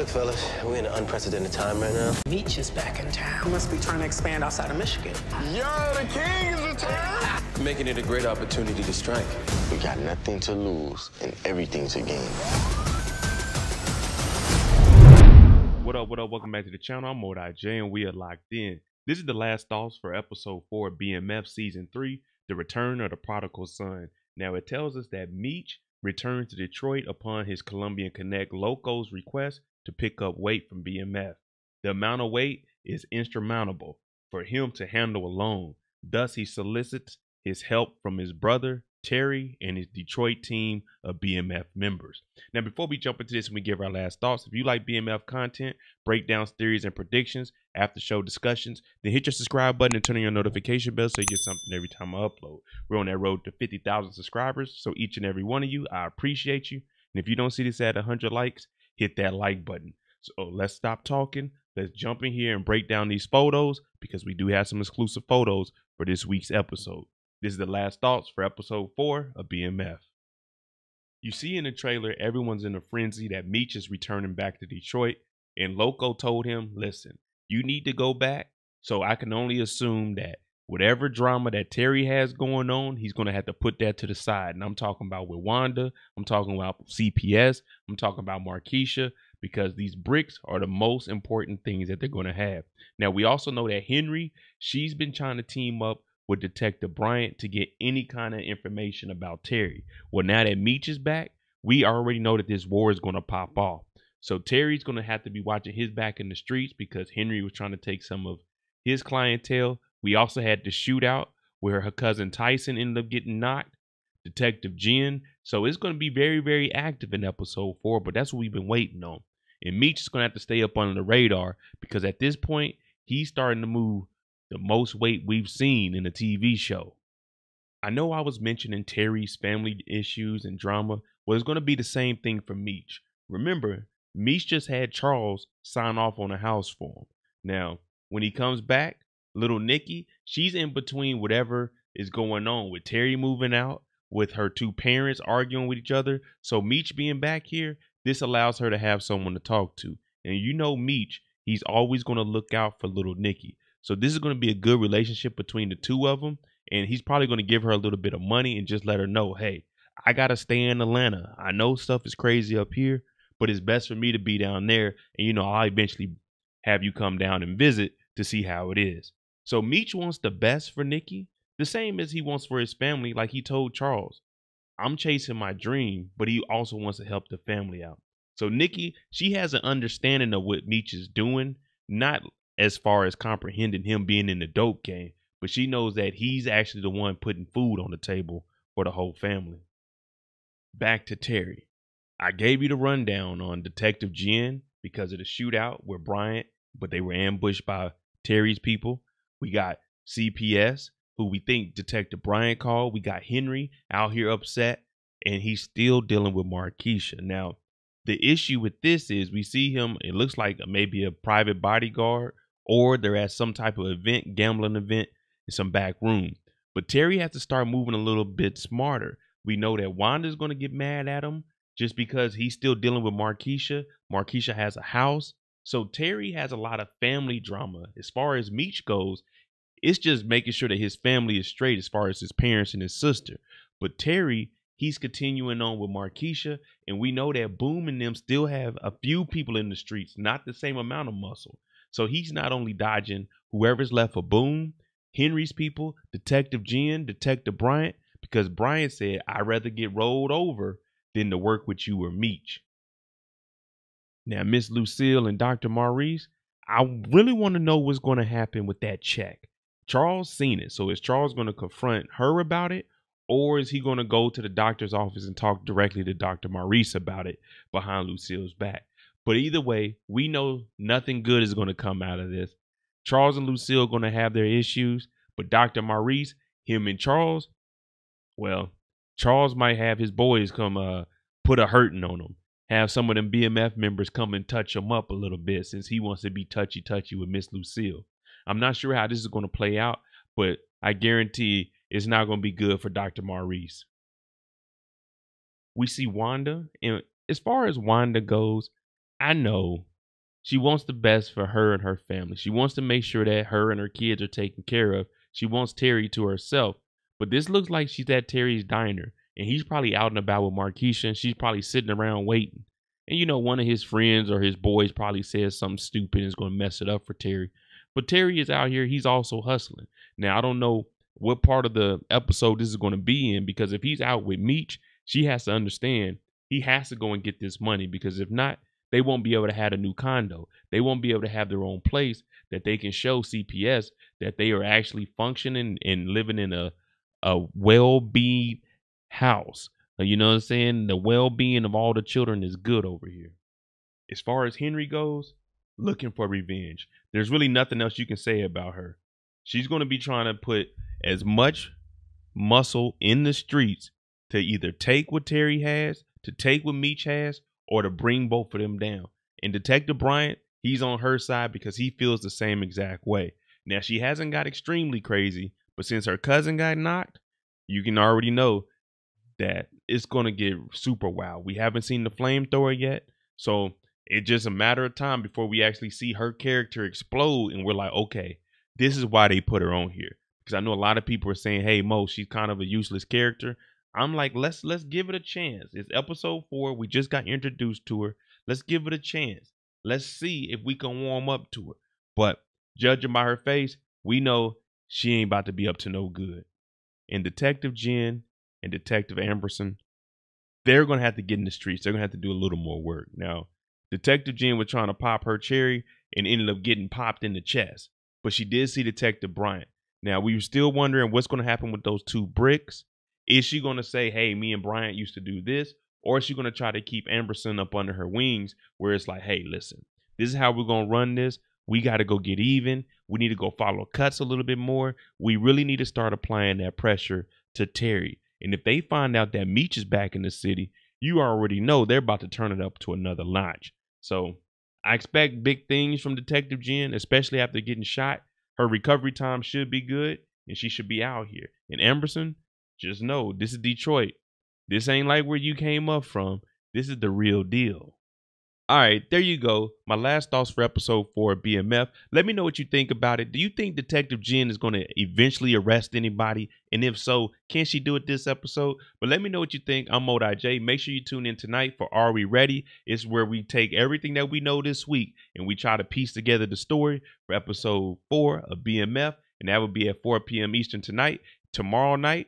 Look, fellas, we're in an unprecedented time right now. Meech is back in town. Must be trying to expand outside of Michigan. Yo, the king is in town! Making it a great opportunity to strike. We got nothing to lose and everything to gain. What up, welcome back to the channel. I'm J and we are locked in. This is the last thoughts for episode 4 of BMF season 3, The Return of the Prodigal Son. Now it tells us that Meech returned to Detroit upon his Colombian connect Loco's request to pick up weight from BMF. The amount of weight is insurmountable for him to handle alone. Thus he solicits his help from his brother Terry and his Detroit team of BMF members. Now, before we jump into this and we give our last thoughts, if you like BMF content, breakdowns, theories, and predictions, after show discussions, then hit your subscribe button and turn on your notification bell so you get something every time I upload. We're on that road to 50,000 subscribers, so each and every one of you, I appreciate you. And if you don't see this at 100 likes, hit that like button. So let's stop talking. Let's jump in here and break down these photos because we do have some exclusive photos for this week's episode. This is the last thoughts for episode 4 of BMF. You see in the trailer, everyone's in a frenzy that Meech is returning back to Detroit, and Loco told him, listen, you need to go back, so I can only assume that whatever drama that Terry has going on, he's going to have to put that to the side. And I'm talking about with Wanda, I'm talking about CPS, I'm talking about Markeisha, because these bricks are the most important things that they're going to have. Now, we also know that Henry, she's been trying to team up with Detective Bryant to get any kind of information about Terry. Well, now that Meech is back, we already know that this war is going to pop off. So Terry's going to have to be watching his back in the streets because Henry was trying to take some of his clientele. We also had the shootout where her cousin Tyshon ended up getting knocked, Detective Jen. So it's going to be very, very active in episode 4, but that's what we've been waiting on. And Meech is going to have to stay up under the radar because at this point, he's starting to move the most weight we've seen in a TV show. I know I was mentioning Terry's family issues and drama. Well, it's going to be the same thing for Meech. Remember, Meech just had Charles sign off on a house for him. Now, when he comes back, little Nikki, she's in between whatever is going on with Terry moving out, with her 2 parents arguing with each other. So Meech being back here, this allows her to have someone to talk to. And you know Meech, he's always going to look out for little Nikki. So this is going to be a good relationship between the 2 of them. And he's probably going to give her a little bit of money and just let her know, hey, I got to stay in Atlanta. I know stuff is crazy up here, but it's best for me to be down there. And, you know, I'll eventually have you come down and visit to see how it is. So Meech wants the best for Nikki, the same as he wants for his family. Like he told Charles, I'm chasing my dream, but he also wants to help the family out. So Nikki, she has an understanding of what Meech is doing, not as far as comprehending him being in the dope game, but she knows that he's actually the one putting food on the table for the whole family. Back to Terry. I gave you the rundown on Detective Jen because of the shootout with Bryant, but they were ambushed by Terry's people. We got CPS, who we think Detective Bryant called. We got Henry out here upset, and he's still dealing with Markeisha. Now, the issue with this is we see him, it looks like maybe a private bodyguard, or they're at some type of event, gambling event in some back room. But Terry has to start moving a little bit smarter. We know that Wanda's going to get mad at him just because he's still dealing with Markeisha. Markeisha has a house. So Terry has a lot of family drama. As far as Meech goes, it's just making sure that his family is straight as far as his parents and his sister. But Terry, he's continuing on with Markeisha. And we know that Boom and them still have a few people in the streets, not the same amount of muscle. So he's not only dodging whoever's left for Boom, Henry's people, Detective Jen, Detective Bryant, because Bryant said, I'd rather get rolled over than to work with you or Meech. Now, Miss Lucille and Dr. Maurice, I really want to know what's going to happen with that check. Charles seen it. So is Charles going to confront her about it? Or is he going to go to the doctor's office and talk directly to Dr. Maurice about it behind Lucille's back? But either way, we know nothing good is going to come out of this. Charles and Lucille are going to have their issues, but Dr. Maurice, him and Charles, well, Charles might have his boys come put a hurting on him. Have some of them BMF members come and touch him up a little bit since he wants to be touchy-touchy with Miss Lucille. I'm not sure how this is going to play out, but I guarantee it's not going to be good for Dr. Maurice. We see Wanda, and as far as Wanda goes, I know She wants the best for her and her family. She wants to make sure that her and her kids are taken care of. She wants Terry to herself. But this looks like she's at Terry's diner, and he's probably out and about with Markeisha, and she's probably sitting around waiting. And you know, one of his friends or his boys probably says something stupid and is going to mess it up for Terry. But Terry is out here. He's also hustling. Now, I don't know what part of the episode this is going to be in, because if he's out with Meech, she has to understand he has to go and get this money, because if not, they won't be able to have a new condo. They won't be able to have their own place that they can show CPS that they are actually functioning and living in a well-being house. You know what I'm saying? The well-being of all the children is good over here. As far as Henry goes, looking for revenge. There's really nothing else you can say about her. She's going to be trying to put as much muscle in the streets to either take what Terry has, to take what Meech has, or to bring both of them down. And Detective Bryant, he's on her side because he feels the same exact way. Now, she hasn't got extremely crazy, but since her cousin got knocked, you can already know that it's going to get super wild. We haven't seen the flamethrower yet, so it's just a matter of time before we actually see her character explode, and we're like, okay, this is why they put her on here. Because I know a lot of people are saying, hey, Mo, she's kind of a useless character. I'm like, let's give it a chance. It's episode 4. We just got introduced to her. Let's give it a chance. Let's see if we can warm up to her. But judging by her face, we know she ain't about to be up to no good. And Detective Jen and Detective Amberson, they're going to have to get in the streets. They're going to have to do a little more work. Now, Detective Jen was trying to pop her cherry and ended up getting popped in the chest. But she did see Detective Bryant. Now, we were still wondering what's going to happen with those 2 bricks. Is she going to say, hey, me and Bryant used to do this? Or is she going to try to keep Amberson up under her wings where it's like, hey, listen, this is how we're going to run this. We got to go get even. We need to go follow cuts a little bit more. We really need to start applying that pressure to Terry. And if they find out that Meech is back in the city, you already know they're about to turn it up to another notch. So I expect big things from Detective Jen, especially after getting shot. Her recovery time should be good, and she should be out here. And Amberson, just know, this is Detroit. This ain't like where you came up from. This is the real deal. All right, there you go. My last thoughts for episode 4 of BMF. Let me know what you think about it. Do you think Detective Jen is going to eventually arrest anybody? And if so, can she do it this episode? But let me know what you think. I'm Mo.J. Make sure you tune in tonight for Are We Ready? It's where we take everything that we know this week and we try to piece together the story for episode 4 of BMF. And that will be at 4 p.m. Eastern tonight. Tomorrow night,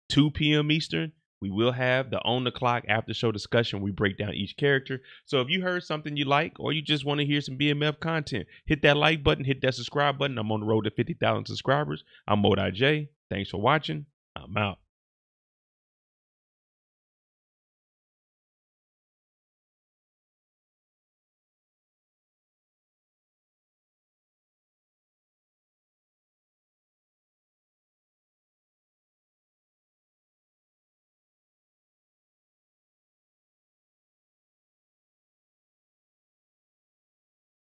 2 p.m. Eastern, we will have the On the Clock after show discussion. We break down each character. So if you heard something you like, or you just want to hear some BMF content, hit that like button, hit that subscribe button. I'm on the road to 50,000 subscribers. I'm Mo.J. Thanks for watching. I'm out.